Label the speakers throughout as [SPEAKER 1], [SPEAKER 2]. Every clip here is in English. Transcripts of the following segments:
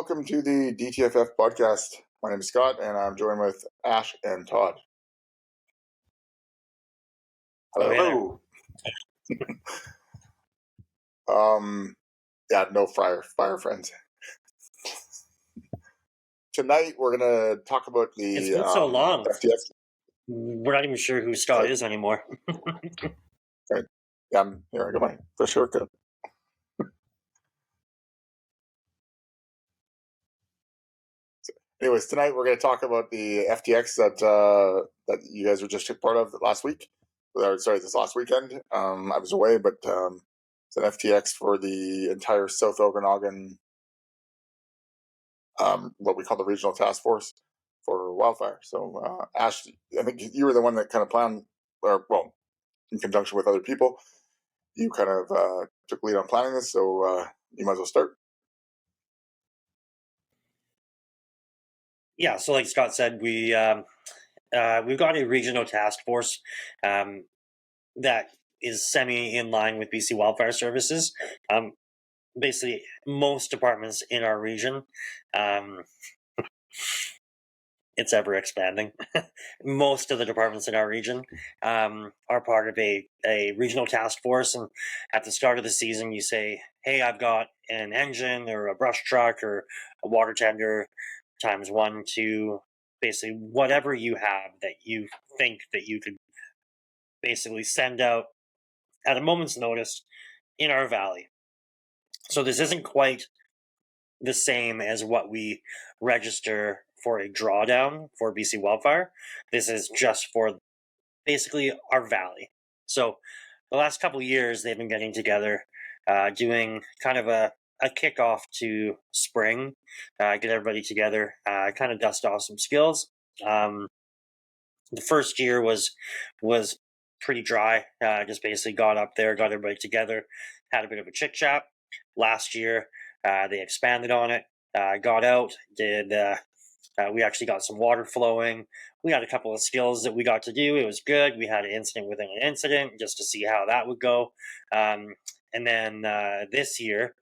[SPEAKER 1] welcome to the DTFF podcast. My name is Scott, and I'm joined with Ash and Todd. Hello. No fire friends. Tonight we're gonna talk about the.
[SPEAKER 2] It's been so long.
[SPEAKER 1] FTX.
[SPEAKER 2] We're not even sure who Scott is anymore.
[SPEAKER 1] Right. Yeah, here I go. My fresh haircut. Anyways, tonight we're going to talk about the FTX that you guys were just part of last week. This last weekend. I was away, but it's an FTX for the entire South Okanagan, what we call the Regional Task Force for wildfire. So, Ash, I think you were the one that kind of planned, in conjunction with other people, you kind of took lead on planning this. So you might as well start.
[SPEAKER 2] Yeah, so like Scott said, we've got a regional task force that is semi in line with BC Wildfire Services. Basically, most departments in our region, it's ever expanding. Most of the departments in our region are part of a regional task force, and at the start of the season, you say, "Hey, I've got an engine or a brush truck or a water tender." Times 1, 2, basically whatever you have that you think that you could basically send out at a moment's notice in our valley. So this isn't quite the same as what we register for a drawdown for BC Wildfire. This is just for basically our valley. So the last couple of years, they've been getting together, doing kind of a kickoff to spring, get everybody together, kind of dust off some skills. The first year was pretty dry. Just basically got up there, got everybody together, had a bit of a chit chat. Last year, they expanded on it, got out, we actually got some water flowing. We had a couple of skills that we got to do. It was good. We had an incident within an incident just to see how that would go. And then this year,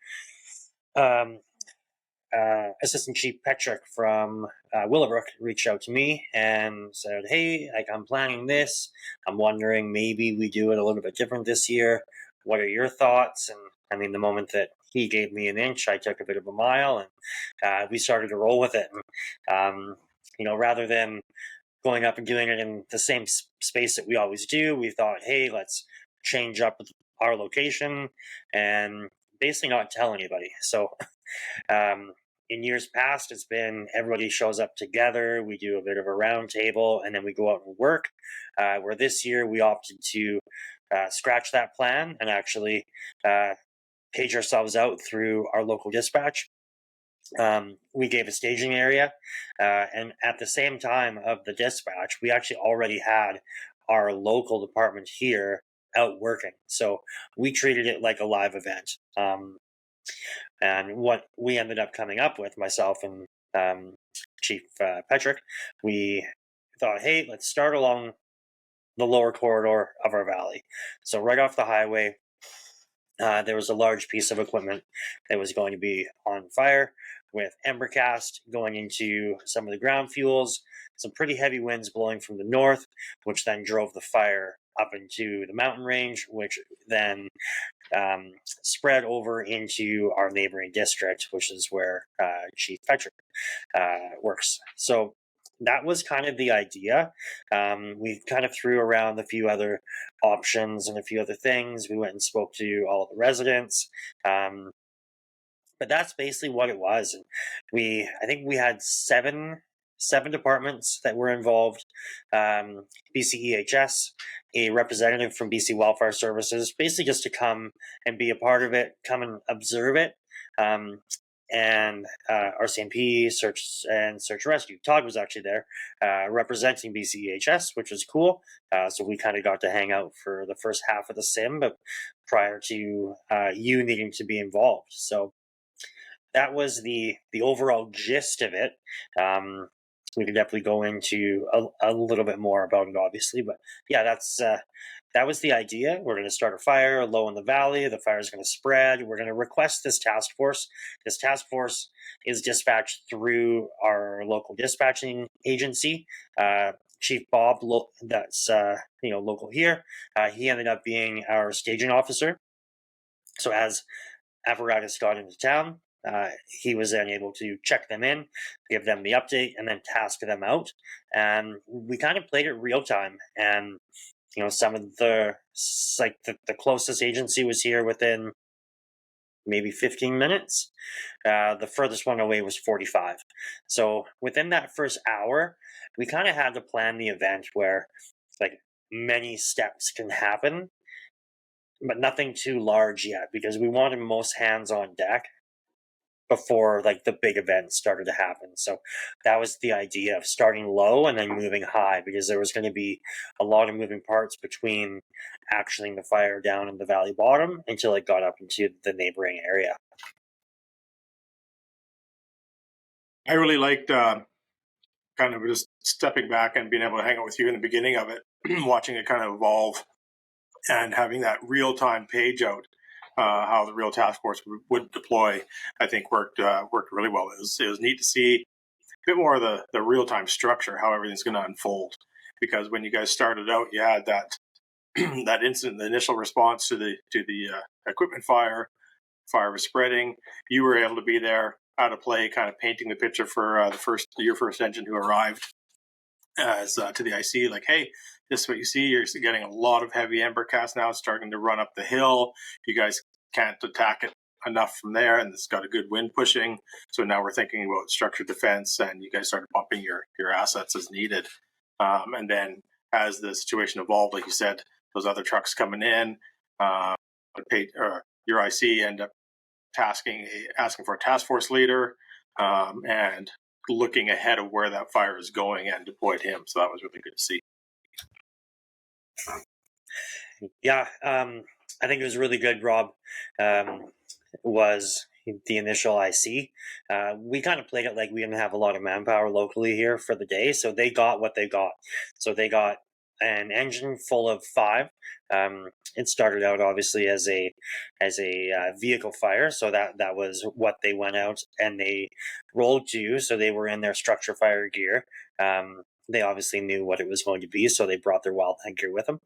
[SPEAKER 2] Assistant Chief Petrick from Willowbrook reached out to me and said, "Hey, I'm planning this. I'm wondering maybe we do it a little bit different this year. What are your thoughts?" And I mean, the moment that he gave me an inch, I took a bit of a mile, and we started to roll with it. And, rather than going up and doing it in the same space that we always do, we thought, hey, let's change up our location and basically not tell anybody. So in years past, it's been everybody shows up together, we do a bit of a round table, and then we go out and work. Where this year we opted to scratch that plan and actually page ourselves out through our local dispatch. We gave a staging area, and at the same time of the dispatch, we actually already had our local department here out working. So we treated it like a live event. And what we ended up coming up with, myself and Chief Petrick, we thought, hey, let's start along the lower corridor of our valley. So right off the highway, there was a large piece of equipment that was going to be on fire with embercast going into some of the ground fuels, some pretty heavy winds blowing from the north, which then drove the fire up into the mountain range, which then spread over into our neighboring district, which is where Chief Petrick works. So that was kind of the idea. We kind of threw around a few other options and a few other things. We went and spoke to all the residents. But that's basically what it was. And I think we had seven departments that were involved. BCEHS, a representative from BC Wildfire Services, basically just to come and be a part of it, come and observe it. And RCMP, Search and Rescue. Todd was actually there representing BCEHS, which was cool. So we kind of got to hang out for the first half of the sim, but prior to you needing to be involved. So that was the overall gist of it. we could definitely go into a little bit more about it, obviously. But yeah, that was the idea. We're going to start a fire low in the valley. The fire is going to spread. We're going to request this task force. This task force is dispatched through our local dispatching agency. Chief Bob, that's local here. He ended up being our staging officer. So as apparatus got into town, he was then able to check them in, give them the update, and then task them out. And we kind of played it real time. And some of the closest agency was here within maybe 15 minutes. The furthest one away was 45. So within that first hour, we kind of had to plan the event where like many steps can happen, but nothing too large yet, because we wanted most hands on deck before like the big events started to happen. So that was the idea of starting low and then moving high, because there was going to be a lot of moving parts between actioning the fire down in the valley bottom until it got up into the neighboring area.
[SPEAKER 3] I really liked kind of just stepping back and being able to hang out with you in the beginning of it, watching it kind of evolve and having that real-time page out. How the real task force would deploy, I think worked really well. It was neat to see a bit more of the real time structure, how everything's going to unfold. Because when you guys started out, you had that that incident, the initial response to the equipment fire was spreading. You were able to be there out of play, kind of painting the picture for your first engine who arrived as to the IC, like, hey, this is what you see. You're getting a lot of heavy ember cast now. It's starting to run up the hill. You guys can't attack it enough from there, and it's got a good wind pushing. So now we're thinking about structured defense, and you guys started bumping your assets as needed. And then as the situation evolved, like you said, those other trucks coming in, your IC end up asking for a task force leader, and looking ahead of where that fire is going and deployed him. So that was really good to see.
[SPEAKER 2] Yeah, I think it was really good, Rob. Was the initial IC. We kind of played it like we didn't have a lot of manpower locally here for the day, so they got what they got. So they got an engine full of 5. It started out obviously as a vehicle fire, so that was what they went out and they rolled to. So they were in their structure fire gear. They obviously knew what it was going to be, so they brought their wildland gear with them.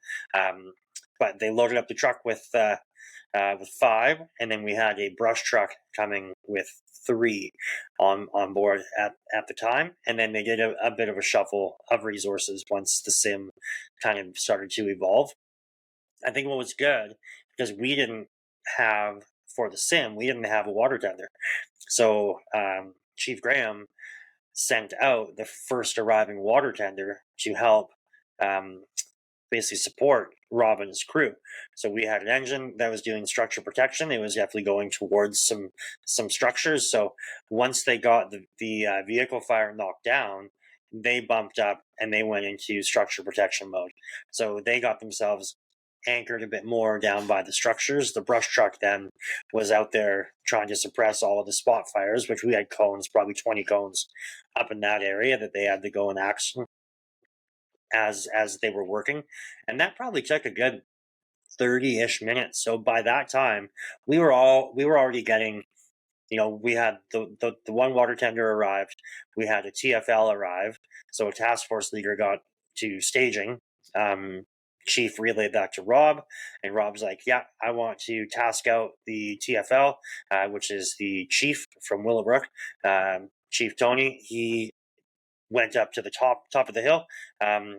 [SPEAKER 2] But they loaded up the truck with 5, and then we had a brush truck coming with 3 on board at the time, and then they did a bit of a shuffle of resources once the sim kind of started to evolve. I think what was good, because we didn't have a water tender, so Chief Graham sent out the first arriving water tender to help basically support Robin's crew. So we had an engine that was doing structure protection. It was definitely going towards some structures. So once they got the vehicle fire knocked down, they bumped up and they went into structure protection mode. So they got themselves anchored a bit more down by the structures. The brush truck then was out there trying to suppress all of the spot fires, which we had cones, probably 20 cones up in that area that they had to go and action as they were working, and that probably took a good 30-ish minutes. So by that time, we were already getting, we had the one water tender arrived, we had a TFL arrive, so a task force leader got to staging. Chief relayed that to Rob, and Rob's like, yeah, I want to task out the TFL, which is the chief from Willowbrook, Chief Tony. He went up to the top of the hill,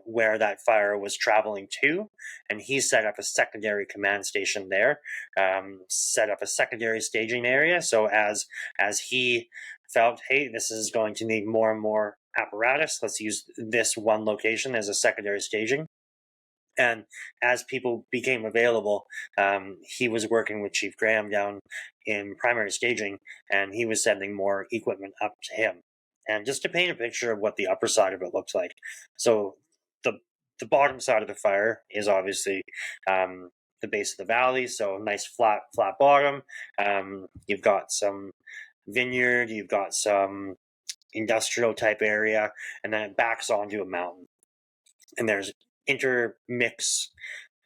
[SPEAKER 2] where that fire was traveling to, and he set up a secondary command station there, set up a secondary staging area. So as he felt, hey, this is going to need more and more apparatus, let's use this one location as a secondary staging. And as people became available, he was working with Chief Graham down in primary staging, and he was sending more equipment up to him. And just to paint a picture of what the upper side of it looks like. So the bottom side of the fire is obviously the base of the valley. So nice flat bottom. You've got some vineyard. You've got some industrial type area, and then it backs onto a mountain. And there's intermix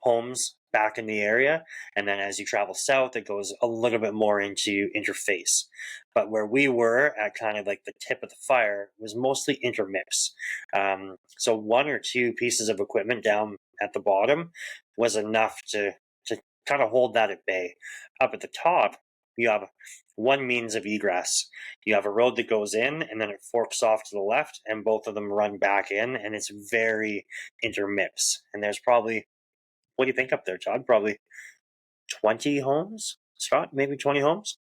[SPEAKER 2] homes back in the area, and then as you travel south, it goes a little bit more into interface. But where we were at kind of like the tip of the fire was mostly intermix. So one or two pieces of equipment down at the bottom was enough to kind of hold that at bay. Up at the top, you have one means of egress. You have a road that goes in, and then it forks off to the left, and both of them run back in, and it's very intermix. And there's probably, what do you think up there, Todd? Probably 20 homes, Scott? Maybe 20 homes?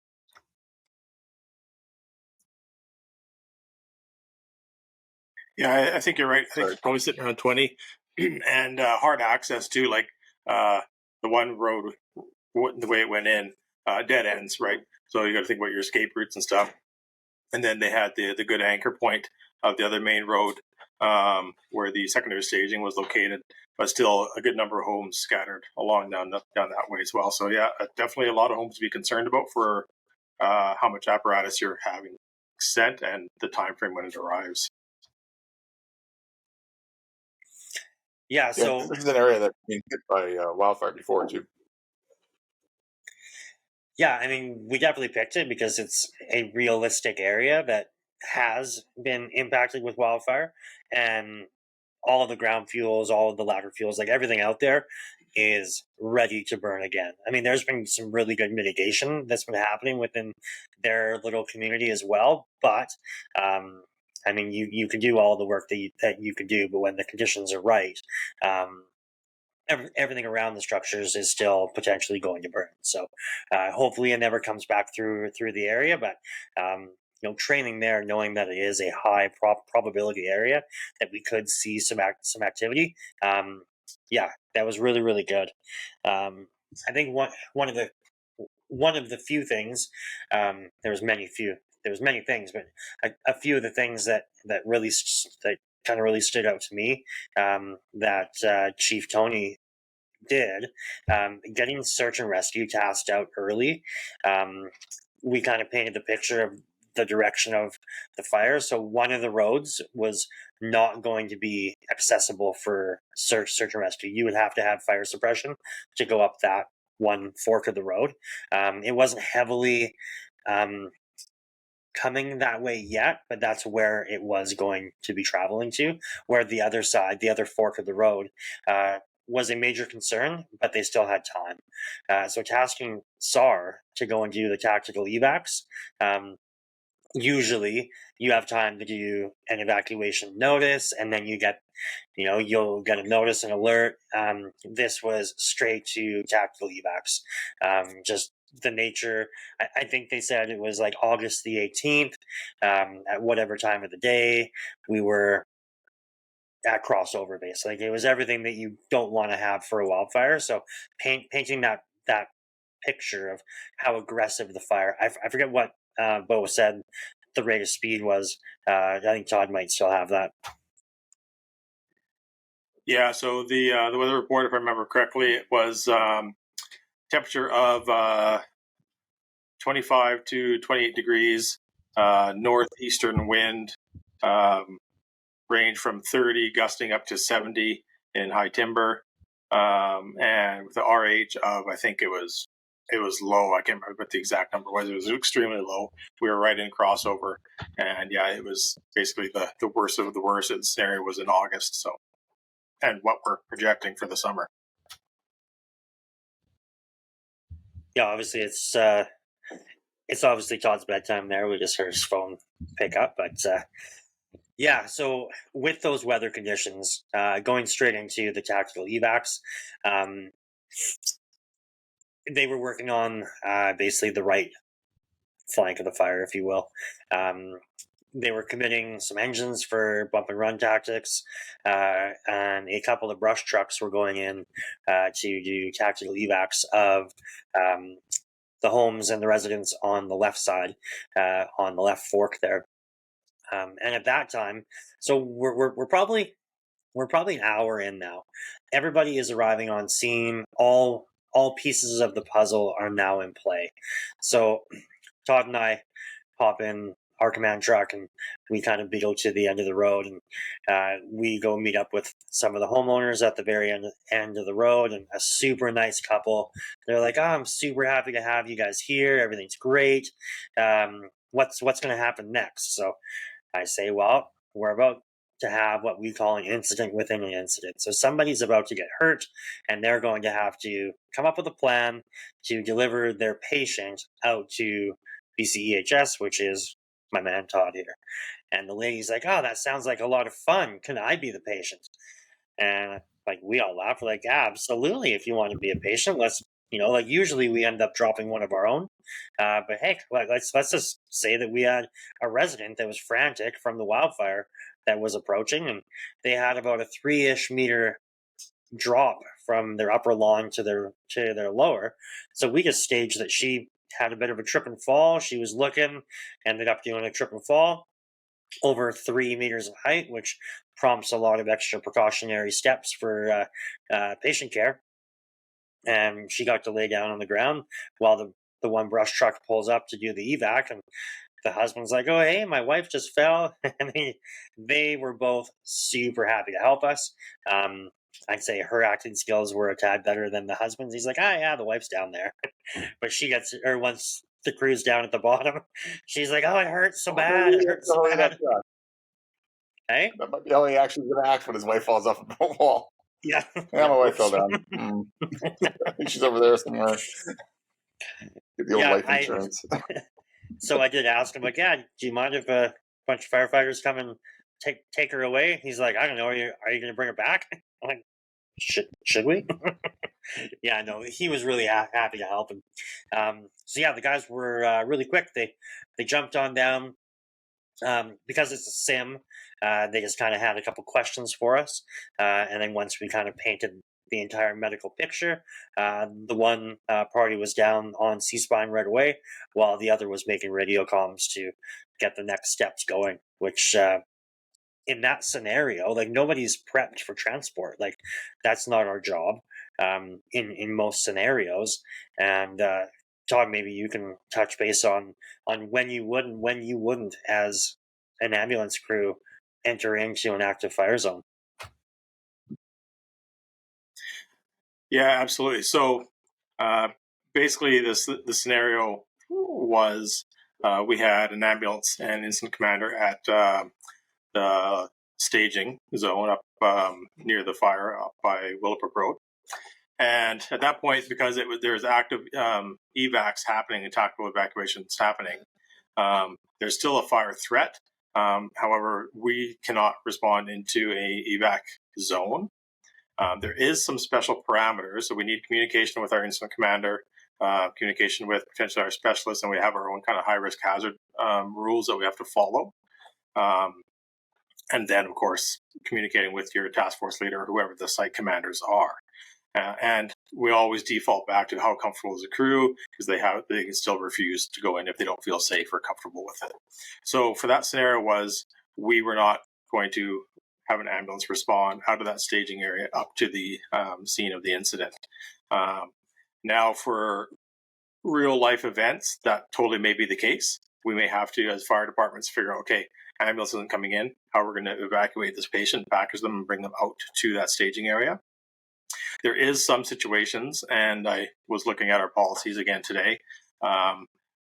[SPEAKER 3] Yeah, I think you're right. I think it's probably sitting around 20, and hard access too. Like the one road, the way it went in, dead ends, right? So you got to think about your escape routes and stuff. And then they had the good anchor point of the other main road where the secondary staging was located, but still a good number of homes scattered along down that way as well. So yeah, definitely a lot of homes to be concerned about for how much apparatus you're having sent and the time frame when it arrives.
[SPEAKER 2] Yeah, so
[SPEAKER 1] this is an area that's been hit by wildfire before too.
[SPEAKER 2] yeah, I mean, we definitely picked it because it's a realistic area that has been impacted with wildfire, and all of the ground fuels, all of the ladder fuels, like everything out there is ready to burn again. I mean, there's been some really good mitigation that's been happening within their little community as well, but I mean, you can do all the work that you can do, but when the conditions are right, everything around the structures is still potentially going to burn. So hopefully it never comes back through the area, but training there, knowing that it is a high probability area that we could see some activity. That was really, really good. I think one of the few things, there was many things, but a few of the things that really that kind of really stood out to me, that Chief Tony did, getting search and rescue tasked out early. We kind of painted the picture of the direction of the fire. So one of the roads was not going to be accessible for search and rescue. You would have to have fire suppression to go up that one fork of the road. It wasn't heavily coming that way yet, but that's where it was going to be traveling to, where the other side, the other fork of the road, was a major concern, but they still had time. So tasking SAR to go and do the tactical evacs, usually you have time to do an evacuation notice, and then you'll get a notice and alert. This was straight to tactical evacs. Just the nature, I think they said it was like August the 18th, at whatever time of the day we were at crossover base. Like, it was everything that you don't want to have for a wildfire. So painting that picture of how aggressive the fire, I forget what Bo said the rate of speed was. I think Todd might still have that.
[SPEAKER 3] Yeah, so the weather report, if I remember correctly, it was temperature of 25 to 28 degrees, northeastern wind, range from 30 gusting up to 70 in high timber, and with the RH of, I think it was low. I can't remember what the exact number was. It was extremely low. We were right in crossover, and yeah, it was basically the worst of the worst. The scenario was in August, so, and what we're projecting for the summer.
[SPEAKER 2] Yeah, obviously it's obviously Todd's bedtime there. We just heard his phone pick up, but yeah, so with those weather conditions, going straight into the tactical evacs, they were working on basically the right flank of the fire, if you will. They were committing some engines for bump and run tactics, and a couple of brush trucks were going in to do tactical evacs of the homes and the residents on the left side, on the left fork there. And at that time, so we're probably an hour in now. Everybody is arriving on scene. All pieces of the puzzle are now in play. So Todd and I hop in our command truck, and we kind of beetle to the end of the road, and we go meet up with some of the homeowners at the very end of the road, and a super nice couple. They're like, "Oh, I'm super happy to have you guys here. Everything's great. What's going to happen next?" So I say, "Well, we're about to have what we call an incident within an incident. So somebody's about to get hurt, and they're going to have to come up with a plan to deliver their patient out to BCEHS, which is my man Todd here." And the lady's like, "Oh, that sounds like a lot of fun. Can I be the patient?" And like we all laugh, we're like, "Absolutely! If you want to be a patient, let's." Like usually we end up dropping one of our own, but hey, let's just say that we had a resident that was frantic from the wildfire that was approaching, and they had about a 3-ish meter drop from their upper lawn to their lower. So we just staged that she had a bit of a trip and fall. She was looking, ended up doing a trip and fall over 3 meters of height, which prompts a lot of extra precautionary steps for patient care. And she got to lay down on the ground while the one brush truck pulls up to do the evac, and the husband's like, "Oh, hey, my wife just fell." And they were both super happy to help us. I'd say her acting skills were a tad better than the husband's. He's like, yeah, the wife's down there." But once the crew's down at the bottom, she's like, "Oh, it hurts so bad. It hurts so bad." Hey?
[SPEAKER 1] That might be how he actually is going to act when his wife falls off the wall.
[SPEAKER 2] Yeah.
[SPEAKER 1] Yeah, my wife fell down. I think she's over there somewhere. Get the old life insurance.
[SPEAKER 2] So I did ask him, like, "Yeah, do you mind if a bunch of firefighters come and take her away?" He's like, "I don't know. Are you going to bring her back?" I'm like, should we? Yeah, no, he was really happy to help him. So yeah, the guys were really quick. They jumped on down. Because it's a sim, they just kind of had a couple questions for us. And then once we kind of painted the entire medical picture, the one party was down on C-spine right away, while the other was making radio comms to get the next steps going, which in that scenario, like nobody's prepped for transport. Like that's not our job in most scenarios. And Todd, maybe you can touch base on when you would and when you wouldn't, as an ambulance crew, enter into an active fire zone.
[SPEAKER 3] Yeah, absolutely. So basically, the scenario was we had an ambulance and incident commander at the staging zone up near the fire up by Willowbrook Road. And at that point, because there's active evacs happening and tactical evacuations happening, there's still a fire threat. However, we cannot respond into a evac zone. There is some special parameters, so we need communication with our incident commander, communication with potentially our specialists, and we have our own kind of high-risk hazard rules that we have to follow. And then, of course, communicating with your task force leader or whoever the site commanders are. And we always default back to how comfortable is the crew, because they can still refuse to go in if they don't feel safe or comfortable with it. So for that scenario we were not going to have an ambulance respond out of that staging area up to the scene of the incident. Now for real life events, that totally may be the case. We may have to, as fire departments, figure out, okay, ambulance isn't coming in, how we're going to evacuate this patient, package them and bring them out to that staging area. There is some situations, and I was looking at our policies again today,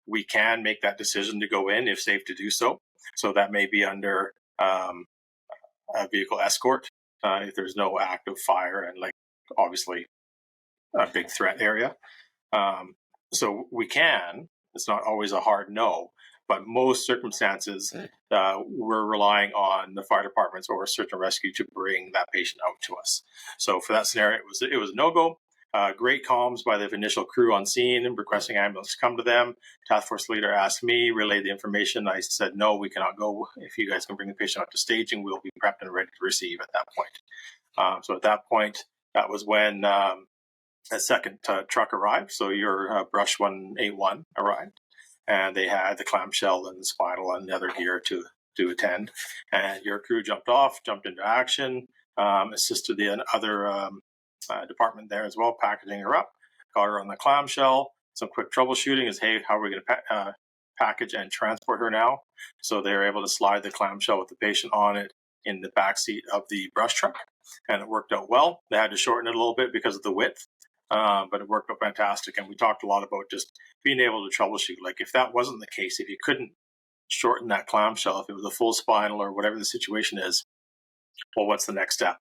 [SPEAKER 3] we can make that decision to go in if safe to do so. So that may be under a vehicle escort if there's no active fire and like obviously a big threat area. So we can, it's not always a hard no, but most circumstances, we're relying on the fire departments or search and rescue to bring that patient out to us. So for that scenario, it was a no-go. Great comms by the initial crew on scene and requesting ambulance to come to them. Task force leader asked me, relayed the information. I said, no, we cannot go. If you guys can bring the patient up to staging, we'll be prepped and ready to receive at that point. So at that point, that was when a second truck arrived. So your Brush 181 arrived. And they had the clamshell and the spinal and the other gear to attend. And your crew jumped into action, assisted the other department there as well, packaging her up, got her on the clamshell. Some quick troubleshooting is, hey, how are we going to package and transport her now. So they were able to slide the clamshell with the patient on it in the back seat of the brush truck, and it worked out well. They had to shorten it a little bit because of the width, but it worked out fantastic. And we talked a lot about just being able to troubleshoot. Like if that wasn't the case, if you couldn't shorten that clamshell, if it was a full spinal or whatever the situation is, well, what's the next step?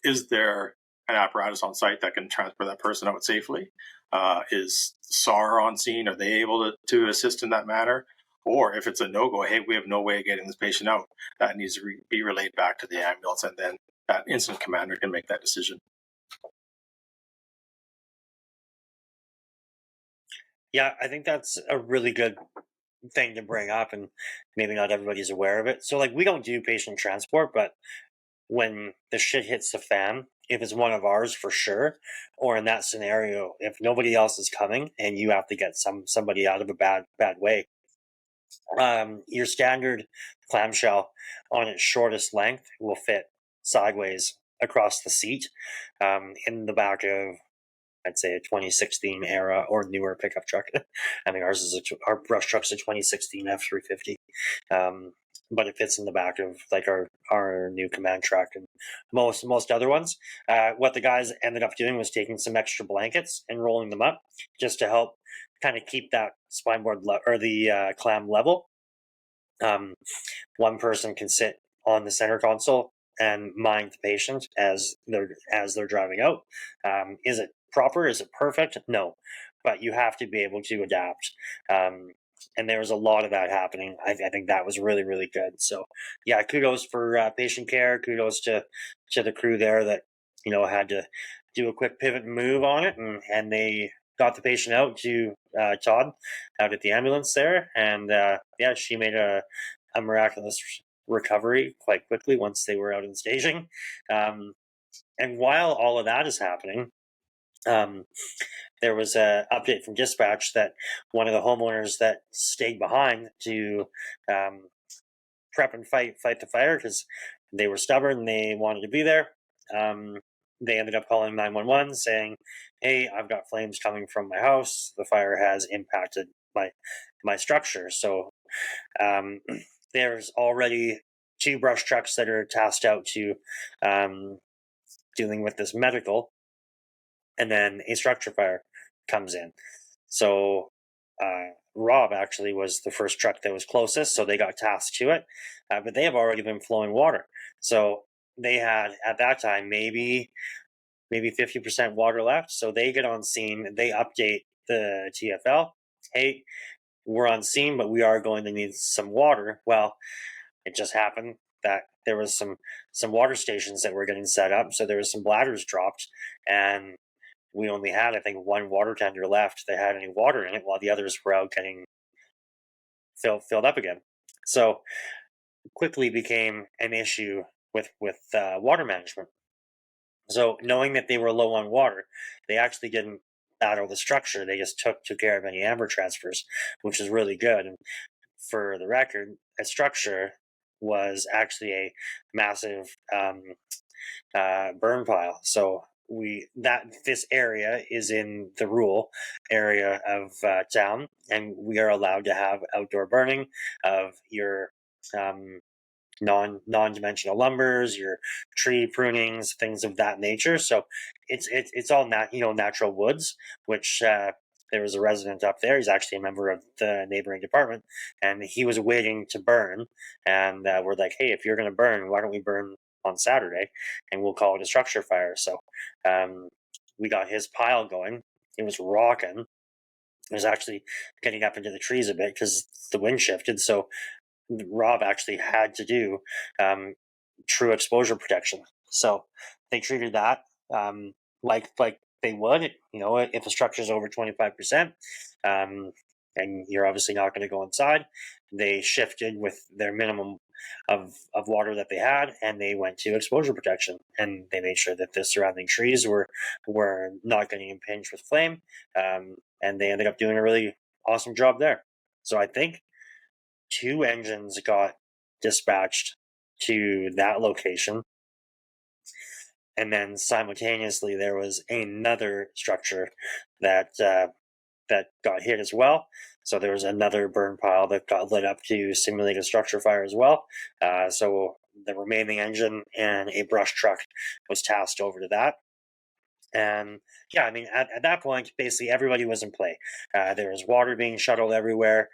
[SPEAKER 3] Is there an apparatus on site that can transport that person out safely? Is SAR on scene? Are they able to assist in that manner? Or if it's a no-go, hey, we have no way of getting this patient out, that needs to be relayed back to the ambulance, and then that incident commander can make that decision.
[SPEAKER 2] Yeah, I think that's a really good thing to bring up, and maybe not everybody's aware of it. So, like, we don't do patient transport, but when the shit hits the fan, if it's one of ours for sure, or in that scenario, if nobody else is coming and you have to get somebody out of a bad way, your standard clamshell on its shortest length will fit sideways across the seat, in the back of, I'd say, a 2016 era or newer pickup truck. I mean, our brush truck's a 2016 F350, but it fits in the back of like our new command truck and most other ones. What the guys ended up doing was taking some extra blankets and rolling them up just to help kind of keep that spine board or the clam level. One person can sit on the center console and mind the patient as they're driving out. Is it proper? Is it perfect? No, but you have to be able to adapt. And there was a lot of that happening. I think that was really, really good. So yeah, kudos for patient care. Kudos to the crew there that had to do a quick pivot and move on it, and they got the patient out to Todd out at the ambulance there, and yeah, she made a miraculous recovery quite quickly once they were out in staging. And while all of that is happening, there was an update from dispatch that one of the homeowners that stayed behind to prep and fight the fire because they were stubborn and they wanted to be there. They ended up calling 911 saying, hey, I've got flames coming from my house. The fire has impacted my structure. So there's already 2 brush trucks that are tasked out to dealing with this medical, and then a structure fire comes in. So Rob actually was the first truck that was closest, so they got tasked to it, but they have already been flowing water. So they had, at that time, maybe 50% water left. So they get on scene, they update the TFL, hey, we're on scene, but we are going to need some water. Well, it just happened that there was some water stations that were getting set up, so there was some bladders dropped, and we only had, I think, 1 water tender left that had any water in it, while the others were out getting filled up again. So quickly became an issue with water management. So knowing that they were low on water, they actually didn't battle the structure. They just took care of any amber transfers, which is really good. And for the record, a structure was actually a massive burn pile. So this area is in the rural area of town, and we are allowed to have outdoor burning of your non-dimensional lumbers, your tree prunings, things of that nature. So it's all natural woods, which there was a resident up there. He's actually a member of the neighboring department, and he was waiting to burn. And we're like, hey, if you're going to burn, why don't we burn on Saturday, and we'll call it a structure fire. So we got his pile going. It was rocking. It was actually getting up into the trees a bit because the wind shifted. So Rob actually had to do true exposure protection. So they treated that like they would, if a structure is over 25%, and you're obviously not going to go inside. They shifted with their minimum of water that they had, and they went to exposure protection, and they made sure that the surrounding trees were not getting impinged with flame, and they ended up doing a really awesome job there. So I think 2 engines got dispatched to that location, and then simultaneously there was another structure that got hit as well. So there was another burn pile that got lit up to simulate a structure fire as well. So the remaining engine and a brush truck was tasked over to that. And yeah, I mean, at that point, basically everybody was in play. There was water being shuttled everywhere.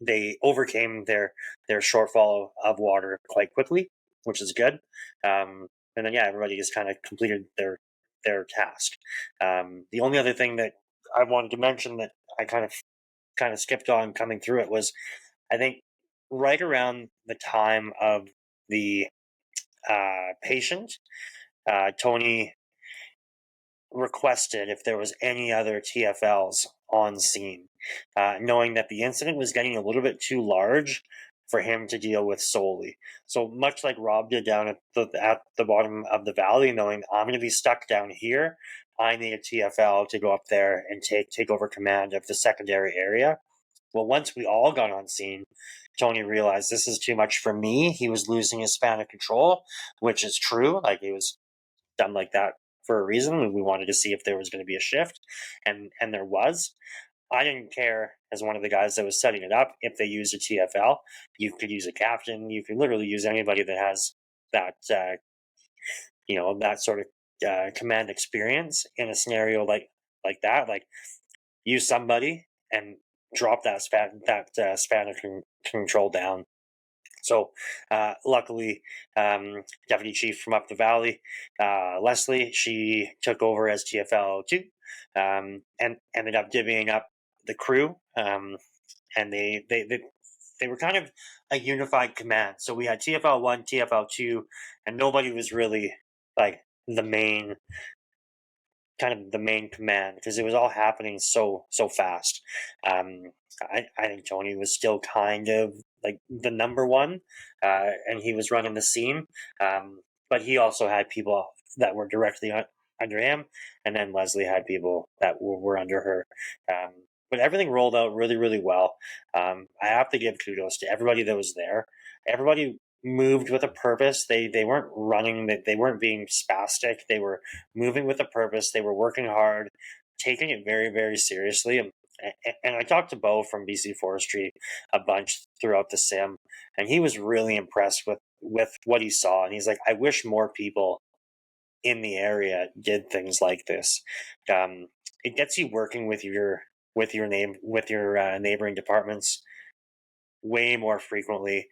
[SPEAKER 2] They overcame their shortfall of water quite quickly, which is good. And then yeah, everybody just kind of completed their task. The only other thing that I wanted to mention that I kind of skipped on coming through it was, I think, right around the time of the patient, Tony requested if there was any other TFLs on scene, knowing that the incident was getting a little bit too large for him to deal with solely. So much like Rob did down at the bottom of the valley, knowing I'm going to be stuck down here, I need a TFL to go up there and take over command of the secondary area. Well, once we all got on scene, Tony realized this is too much for me. He was losing his span of control, which is true. Like, it was done like that for a reason. We wanted to see if there was going to be a shift, and there was. I didn't care, as one of the guys that was setting it up, if they used a TFL. You could use a captain. You could literally use anybody that has that that sort of command experience in a scenario like that. Like, use somebody and drop that span of control down. So luckily, Deputy Chief from up the valley, Leslie, she took over as TFL2, and ended up divvying up the crew. And they were kind of a unified command. So we had TFL1, TFL2, and nobody was really like the main command, because it was all happening so fast. I think Tony was still kind of like the number one, and he was running the scene. But he also had people that were directly under him, and then Leslie had people that were under her. But everything rolled out really, really well. I have to give kudos to everybody that was there. Everybody moved with a purpose. They weren't running. They weren't being spastic. They were moving with a purpose. They were working hard, taking it very, very seriously. And I talked to Bo from BC Forestry a bunch throughout the sim, and he was really impressed with what he saw. And he's like, I wish more people in the area did things like this. It gets you working with your neighboring departments way more frequently.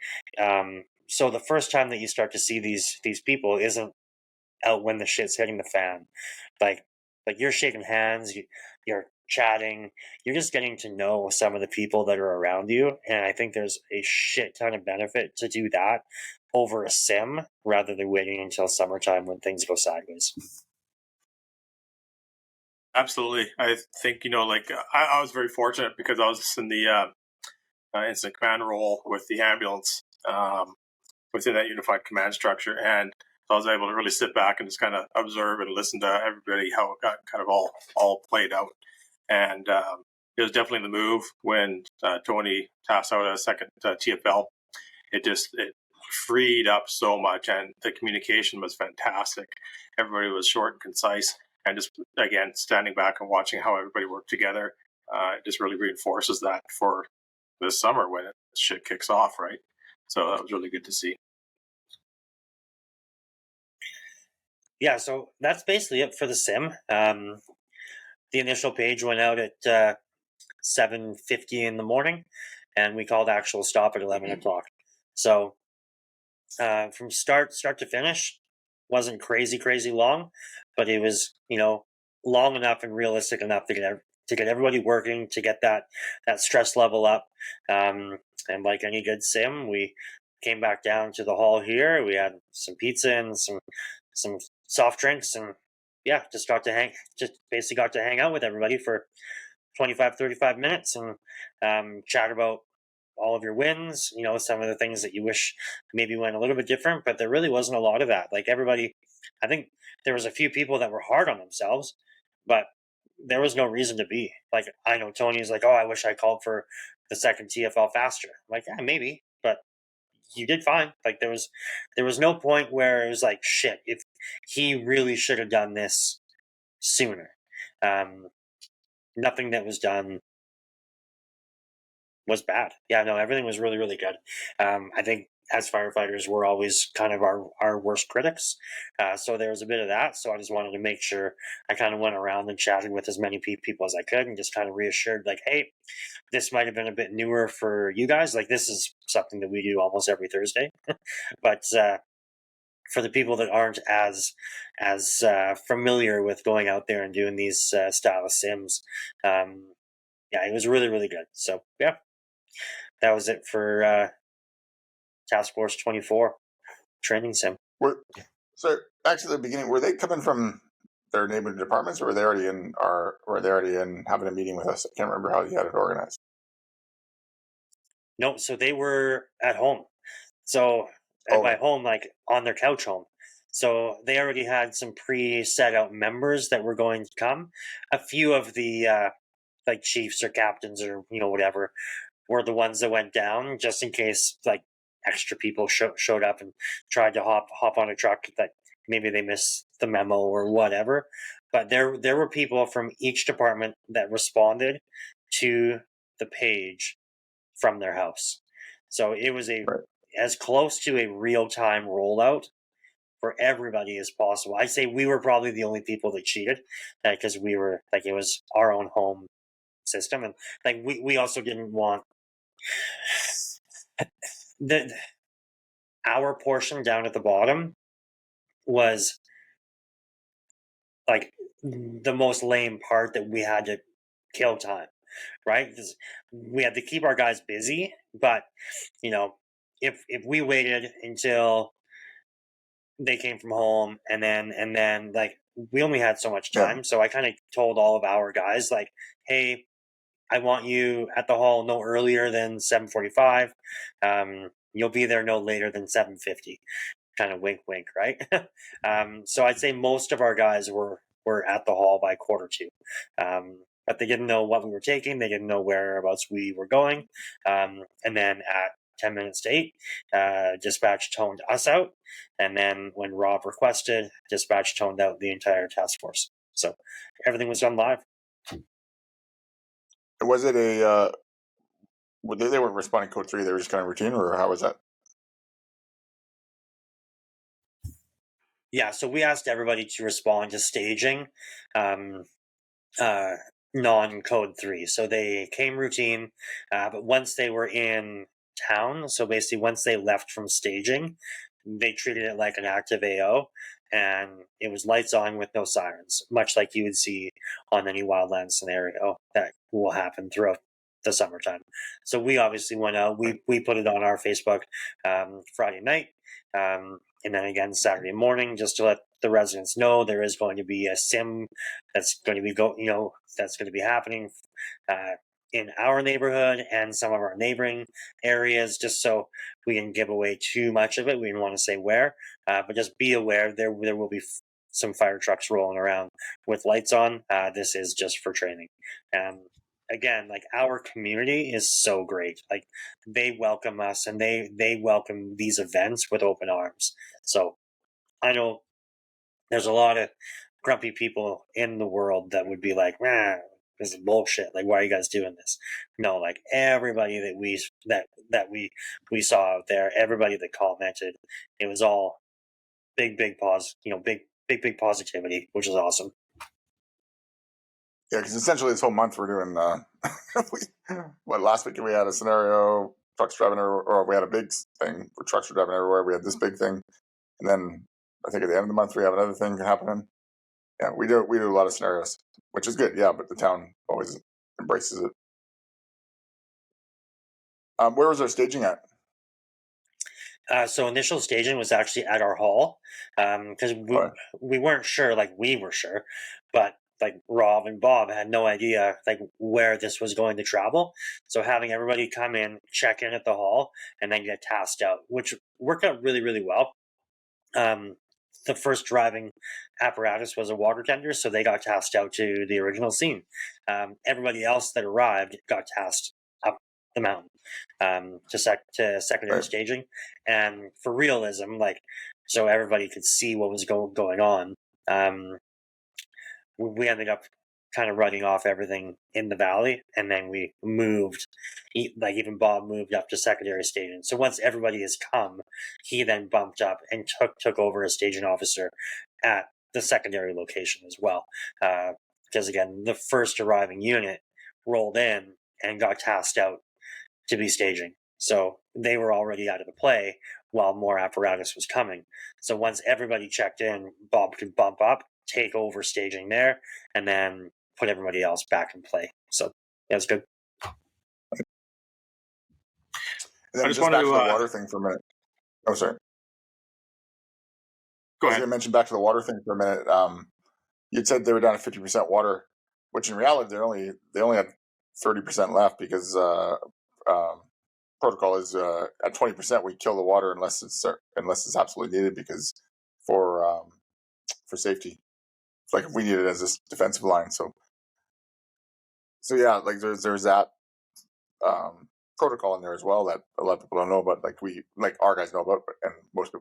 [SPEAKER 2] So the first time that you start to see these people isn't out when the shit's hitting the fan. Like you're shaking hands, you're chatting, you're just getting to know some of the people that are around you. And I think there's a shit ton of benefit to do that over a sim rather than waiting until summertime when things go sideways.
[SPEAKER 3] Absolutely. I think, I was very fortunate because I was in the incident command role with the ambulance within that unified command structure. And so I was able to really sit back and just kind of observe and listen to everybody, how it got kind of all played out. And it was definitely the move when Tony tasked out a second TFL. It freed up so much, and the communication was fantastic. Everybody was short and concise, and just, again, standing back and watching how everybody worked together, it just really reinforces that for this summer when shit kicks off, right? So that was really good to see.
[SPEAKER 2] Yeah, so that's basically it for the sim. The initial page went out at 7:50 in the morning, and we called actual stop at 11 o'clock. So from start to finish, wasn't crazy long, but it was long enough and realistic enough to get everybody working, to get that stress level up. And like any good sim, we came back down to the hall here. We had some pizza and some soft drinks, and yeah, just basically got to hang out with everybody for 25-35 minutes and chat about all of your wins, some of the things that you wish maybe went a little bit different, but there really wasn't a lot of that. Like, everybody, I think there was a few people that were hard on themselves, but there was no reason to be. Like, I know Tony's like, oh, I wish I called for the second TFL faster. I'm like, yeah, maybe, but you did fine. Like, there was no point where it was like, shit, if he really should have done this sooner. Nothing that was done was bad. Yeah, no, everything was really, really good. I think as firefighters, we're always kind of our worst critics. So there was a bit of that. So I just wanted to make sure I kind of went around and chatted with as many people as I could and just kind of reassured, like, hey, this might have been a bit newer for you guys. Like, this is something that we do almost every Thursday. But for the people that aren't as familiar with going out there and doing these style of sims, yeah, it was really, really good. So yeah, that was it for Task Force 24 training sim.
[SPEAKER 1] So back to the beginning, were they coming from their neighboring departments, or were they already in having a meeting with us? I can't remember how you had it organized.
[SPEAKER 2] No, so they were at home. So at my home, like on their couch home. So they already had some pre-set out members that were going to come. A few of the like chiefs or captains or whatever were the ones that went down just in case like extra people showed up and tried to hop on a truck that maybe they missed the memo or whatever. But there were people from each department that responded to the page from their house. So it was as close to a real-time rollout for everybody as possible. I'd say we were probably the only people that cheated because we were like, it was our own home system. And like, we also didn't want our portion down at the bottom was like the most lame part that we had to kill time, right? Because we had to keep our guys busy, but if we waited until they came from home and then like we only had so much time, so I kind of told all of our guys like, hey, I want you at the hall no earlier than 7:45. You'll be there no later than 7:50. Kind of wink, wink, right? So I'd say most of our guys were at the hall by 1:45. But they didn't know what we were taking. They didn't know whereabouts we were going. And then at 10 minutes to 8, dispatch toned us out. And then when Rob requested, dispatch toned out the entire task force. So everything was done live.
[SPEAKER 1] Was it they weren't responding code 3, they were just kind of routine, or how was that?
[SPEAKER 2] Yeah, so we asked everybody to respond to staging non-code 3. So they came routine, but once they were in town, so basically once they left from staging, they treated it like an active AO, and it was lights on with no sirens, much like you would see on any wildland scenario that will happen throughout the summertime. So we obviously went out, we put it on our Facebook Friday night, and then again Saturday morning, just to let the residents know there is going to be a sim that's going to be that's going to be happening in our neighborhood and some of our neighboring areas, just so we didn't give away too much of it. We didn't want to say where, but just be aware there will be some fire trucks rolling around with lights on. This is just for training. Again, like our community is so great. Like they welcome us and they welcome these events with open arms. So I know there's a lot of grumpy people in the world that would be like, this is bullshit. Like, why are you guys doing this? No, like everybody that we saw out there, everybody that commented, it was all big positivity, which is awesome.
[SPEAKER 1] Yeah, because essentially this whole month we're doing last week we had a scenario, trucks driving everywhere, or we had a big thing where trucks were driving everywhere. We had this big thing, and then I think at the end of the month we have another thing happening. Yeah, we do a lot of scenarios, which is good. Yeah, but the town always embraces it. Where was our staging at?
[SPEAKER 2] So initial staging was actually at our hall because we weren't sure, like we were sure, but like Rob and Bob had no idea like where this was going to travel. So having everybody come in, check in at the hall, and then get tasked out, which worked out really, really well. The first driving apparatus was a water tender, so they got tasked out to the original scene. Everybody else that arrived got tasked up the mountain to secondary staging, and for realism, like so everybody could see what was going on. We ended up kind of running off everything in the valley, and then we moved. Like even Bob moved up to secondary staging. So once everybody has come, he then bumped up and took over as staging officer at the secondary location as well. Because again, the first arriving unit rolled in and got tasked out to be staging. So they were already out of the play while more apparatus was coming. So once everybody checked in, Bob could bump up, take over staging there, and then put everybody else back in play. So that was good.
[SPEAKER 1] And then
[SPEAKER 3] I just
[SPEAKER 1] just
[SPEAKER 3] want
[SPEAKER 1] back to
[SPEAKER 3] to
[SPEAKER 1] the water thing for a minute. Oh, sorry.
[SPEAKER 3] go
[SPEAKER 1] I was
[SPEAKER 3] ahead.
[SPEAKER 1] going to mention back to the water thing for a minute. You'd said they were down to 50% water, which in reality they only had 30% left because protocol is at 20% we kill the water unless it's absolutely needed because for safety. It's like if we need it as a defensive line. So yeah, like there's that protocol in there as well that a lot of people don't know about. Like our guys know about, and most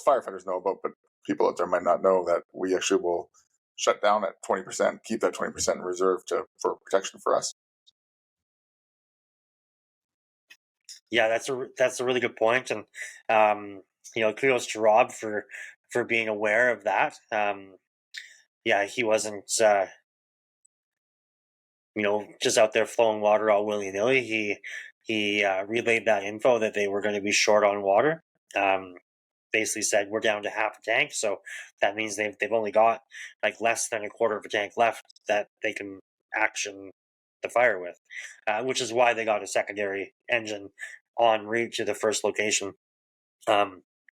[SPEAKER 1] firefighters know about, but people out there might not know that we actually will shut down at 20%, keep that 20% in reserve for protection for us.
[SPEAKER 2] Yeah, that's a really good point, and kudos to Rob for being aware of that. Yeah, he wasn't just out there flowing water all willy nilly. He relayed that info that they were going to be short on water. Basically said we're down to half a tank, so that means they've only got like less than a quarter of a tank left that they can action the fire with, which is why they got a secondary engine en route to the first location.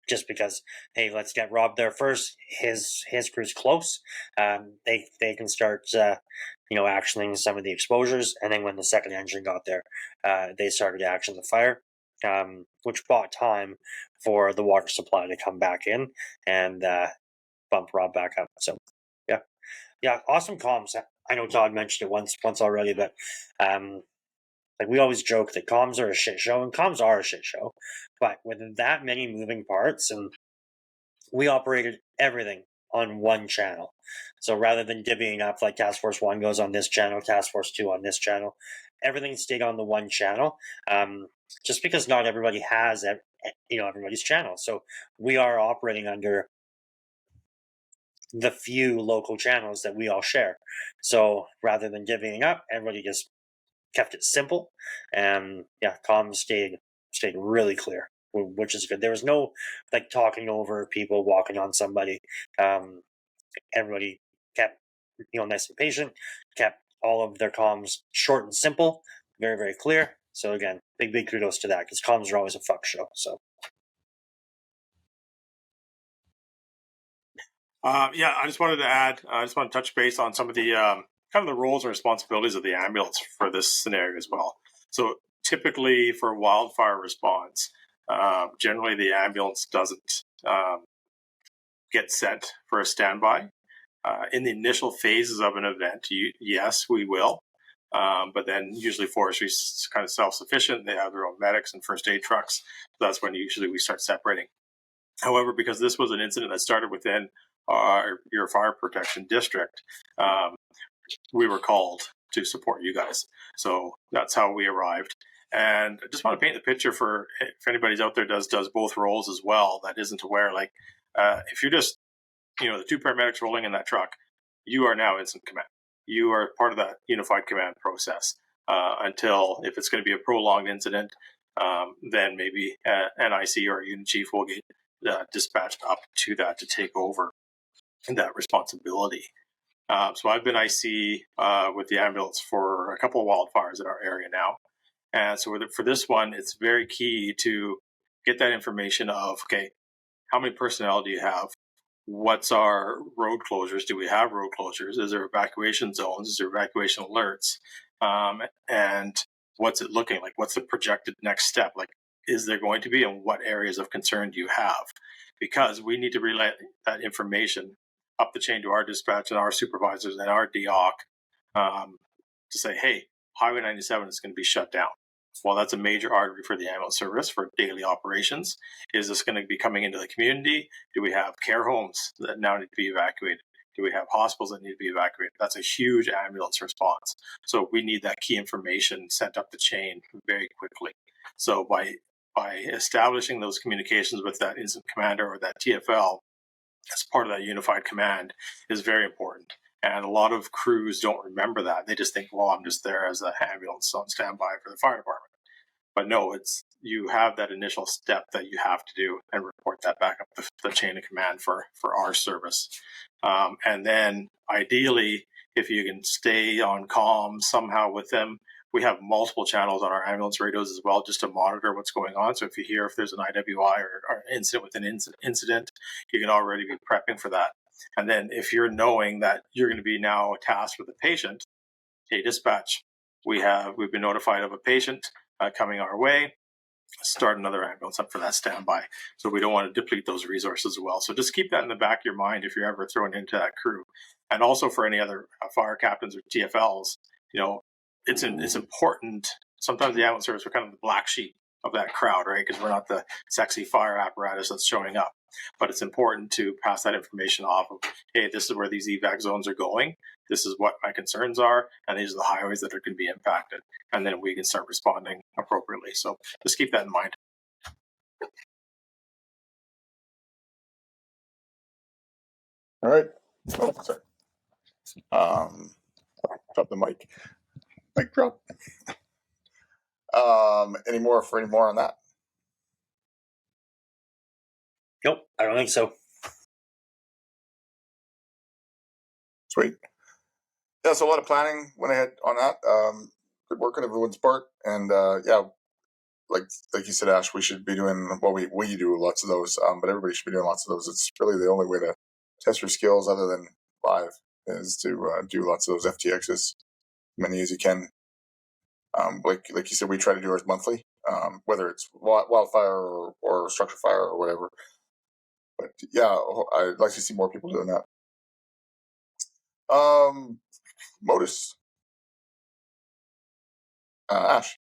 [SPEAKER 2] Just because, hey, let's get Rob there first. His crew's close. They can start actioning some of the exposures, and then when the second engine got there, they started to action the fire, which bought time for the water supply to come back in and bump Rob back up. So yeah, awesome comms. I know Todd mentioned it once already, but like we always joke that comms are a shit show, and comms are a shit show. But with that many moving parts, and we operated everything on one channel. So rather than divvying up, like Task Force 1 goes on this channel, Task Force 2 on this channel, everything stayed on the one channel. Just because not everybody has everybody's channel. So we are operating under the few local channels that we all share. So rather than divvying up, everybody just kept it simple, and comms stayed really clear, which is good. There was no like talking over people, walking on somebody. Everybody kept nice and patient, kept all of their comms short and simple, very very clear. So again, big kudos to that, because comms are always a fuck show. So
[SPEAKER 3] I just wanted to add. I just want to touch base on some of the kind of the roles and responsibilities of the ambulance for this scenario as well. So typically for wildfire response, generally the ambulance doesn't get sent for a standby. In the initial phases of an event, yes, we will. But then usually forestry's kind of self-sufficient. They have their own medics and first aid trucks. So that's when usually we start separating. However, because this was an incident that started within your fire protection district, we were called to support you guys. So that's how we arrived. And I just want to paint the picture for if anybody's out there does both roles as well that isn't aware. Like if you're just the two paramedics rolling in that truck, you are now incident command. You are part of that unified command process until if it's going to be a prolonged incident, then maybe an IC or a unit chief will get dispatched up to that to take over that responsibility. So I've been IC with the ambulance for a couple of wildfires in our area now. And so for this one, it's very key to get that information of, okay, how many personnel do you have? What's our road closures? Do we have road closures? Is there evacuation zones? Is there evacuation alerts? And what's it looking like? What's the projected next step? Like, is there going to be, and what areas of concern do you have? Because we need to relay that information up the chain to our dispatch and our supervisors and our DOC to say, hey, Highway 97 is going to be shut down. Well, that's a major artery for the ambulance service for daily operations. Is this going to be coming into the community? Do we have care homes that now need to be evacuated? Do we have hospitals that need to be evacuated? That's a huge ambulance response. So we need that key information sent up the chain very quickly. So by establishing those communications with that incident commander or that TFL as part of that unified command is very important. And a lot of crews don't remember that. They just think, well, I'm just there as an ambulance on standby for the fire department. But no, it's you have that initial step that you have to do and report that back up the chain of command for our service. And then ideally, if you can stay on comm somehow with them, we have multiple channels on our ambulance radios as well, just to monitor what's going on. So if you hear if there's an IWI or incident with an incident, you can already be prepping for that. And then if you're knowing that you're going to be now tasked with a patient, hey, dispatch, we've been notified of a patient coming our way. Start another ambulance up for that standby. So we don't want to deplete those resources as well. So just keep that in the back of your mind if you're ever thrown into that crew. And also for any other fire captains or TFLs, it's important. Sometimes the ambulance service are kind of the black sheep of that crowd, right? Because we're not the sexy fire apparatus that's showing up. But it's important to pass that information off of, hey, this is where these evac zones are going. This is what my concerns are. And these are the highways that are going to be impacted. And then we can start responding appropriately. So just keep that in mind.
[SPEAKER 1] All right. Oh, sorry. Drop the mic. Mic drop. Any more on that?
[SPEAKER 2] Nope, I don't think so.
[SPEAKER 1] Sweet. Yeah, so a lot of planning went ahead on that. Good work on everyone's part, and yeah, like you said, Ash, we should be doing we do lots of those, but everybody should be doing lots of those. It's really the only way to test your skills, other than live, is to do lots of those FTXs, many as you can. Like you said, we try to do ours monthly, whether it's wildfire or structure fire or whatever. But yeah, I'd like to see more people doing that. Modus. Ash.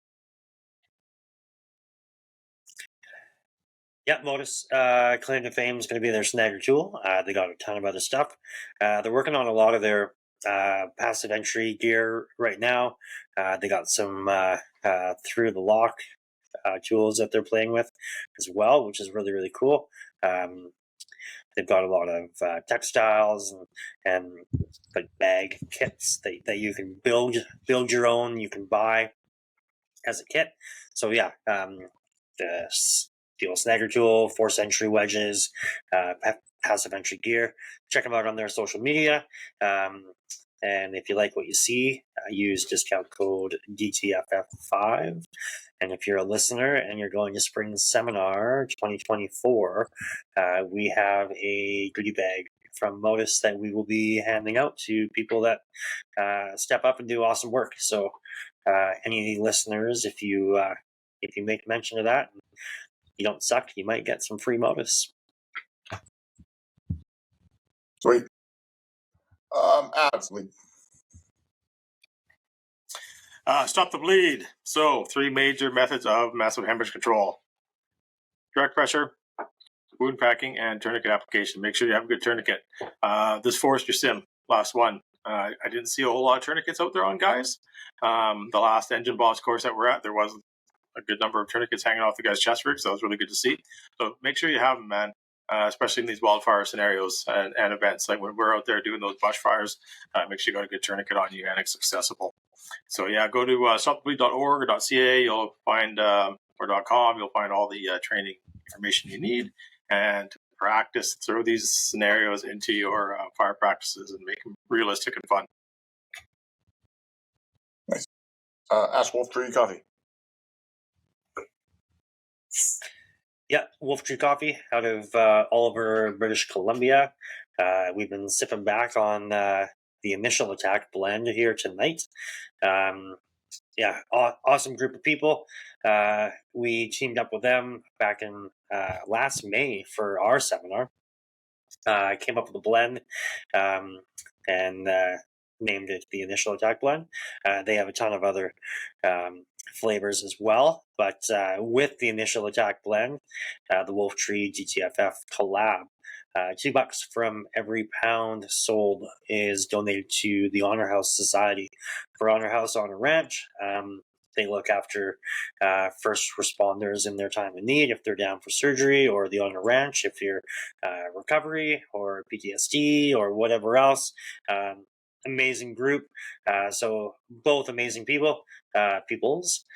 [SPEAKER 2] Yeah, Modus, Claim to Fame is going to be their snagger tool. They got a ton of other stuff. They're working on a lot of their passive entry gear right now. They got some through the lock tools that they're playing with as well, which is really, really cool. They've got a lot of textiles and like bag kits that you can build your own. You can buy as a kit. So yeah, the steel snagger tool, force entry wedges, passive entry gear. Check them out on their social media. And if you like what you see, use discount code DTFF5. And if you're a listener and you're going to Spring Seminar 2024, we have a goodie bag from Modus that we will be handing out to people that step up and do awesome work. So any listeners, if you make mention of that, you don't suck, you might get some free Modus.
[SPEAKER 1] Sweet. Absolutely.
[SPEAKER 3] Stop the bleed. So 3 major methods of massive hemorrhage control: direct pressure, wound packing, and tourniquet application. Make sure you have a good tourniquet. This forestry sim, last one. I didn't see a whole lot of tourniquets out there on guys. The last engine boss course that we're at, there was a good number of tourniquets hanging off the guy's chest rig, so that was really good to see. So make sure you have them, man, especially in these wildfire scenarios and events. Like when we're out there doing those bushfires, make sure you got a good tourniquet on you and it's accessible. So yeah, go to stopthebleed.org or .ca. You'll find or .com. You'll find all the training information you need, and practice. Throw these scenarios into your fire practices and make them realistic and fun.
[SPEAKER 1] Nice. Ash Wolf Tree Coffee.
[SPEAKER 2] Yeah, Wolf Tree Coffee out of Oliver, British Columbia. We've been sipping back on the initial attack blend here tonight. Yeah, awesome group of people. We teamed up with them back in last May for our seminar. Came up with a blend and named it the initial attack blend. They have a ton of other flavors as well. But with the initial attack blend, the Wolf Tree DTFF collab, $2 from every pound sold is donated to the Honor House Society. For Honor House on a Ranch, they look after first responders in their time of need if they're down for surgery, or the Honor Ranch if you're recovery or PTSD or whatever else. Amazing group. So both amazing peoples.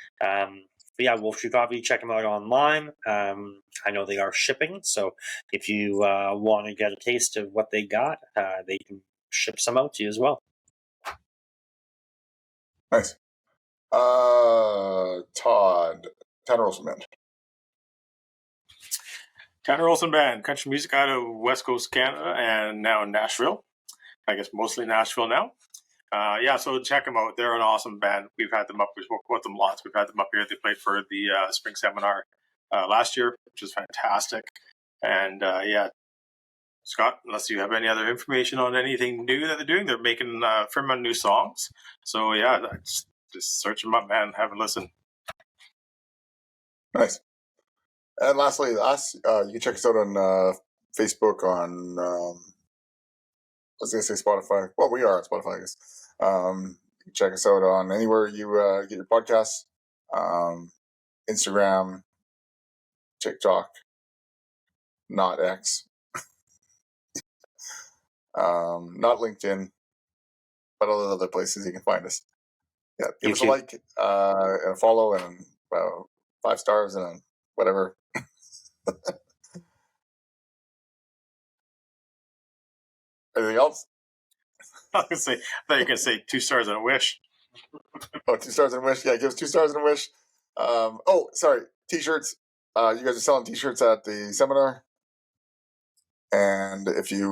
[SPEAKER 2] But yeah, Wolf Tree Coffee, check them out online. I know they are shipping, so if you want to get a taste of what they got, they can ship some out to you as well.
[SPEAKER 1] Nice. Todd, Tanner Olson Band.
[SPEAKER 3] Tanner Olson Band, country music out of West Coast Canada and now in Nashville. I guess mostly Nashville now. So check them out. They're an awesome band. We've had them up. We've worked with them lots. We've had them up here. They played for the spring seminar last year, which was fantastic. And Scott, unless you have any other information on anything new that they're doing, they're making firm on new songs. So just search them up, man. Have a listen.
[SPEAKER 1] Nice. And lastly, you can check us out on Facebook, on I was going to say Spotify. Well, we are on Spotify, I guess. You can check us out on anywhere you get your podcasts. Instagram, TikTok, not X, not LinkedIn, but all the other places you can find us. Yeah, give us a like and a follow and 5 stars and whatever. Anything else?
[SPEAKER 3] I thought you were going to say 2 stars and a wish.
[SPEAKER 1] Oh, 2 stars and a wish. Yeah, give us 2 stars and a wish. Sorry. T-shirts. You guys are selling T-shirts at the seminar. And if you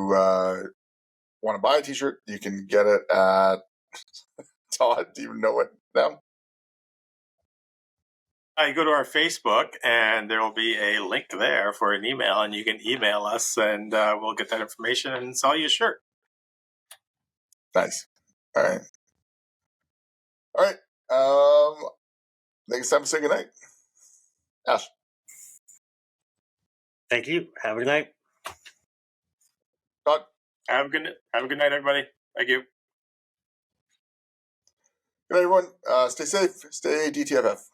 [SPEAKER 1] want to buy a T-shirt, you can get it at Todd. Do you know it now?
[SPEAKER 3] You go to our Facebook, and there will be a link there for an email, and you can email us, and we'll get that information and sell you a shirt.
[SPEAKER 1] Nice. All right. I think it's time to say goodnight. Ash.
[SPEAKER 2] Thank you. Have a good night.
[SPEAKER 1] Todd.
[SPEAKER 3] Have a good night, everybody. Thank you.
[SPEAKER 1] Good night, everyone. Stay safe. Stay DTFF.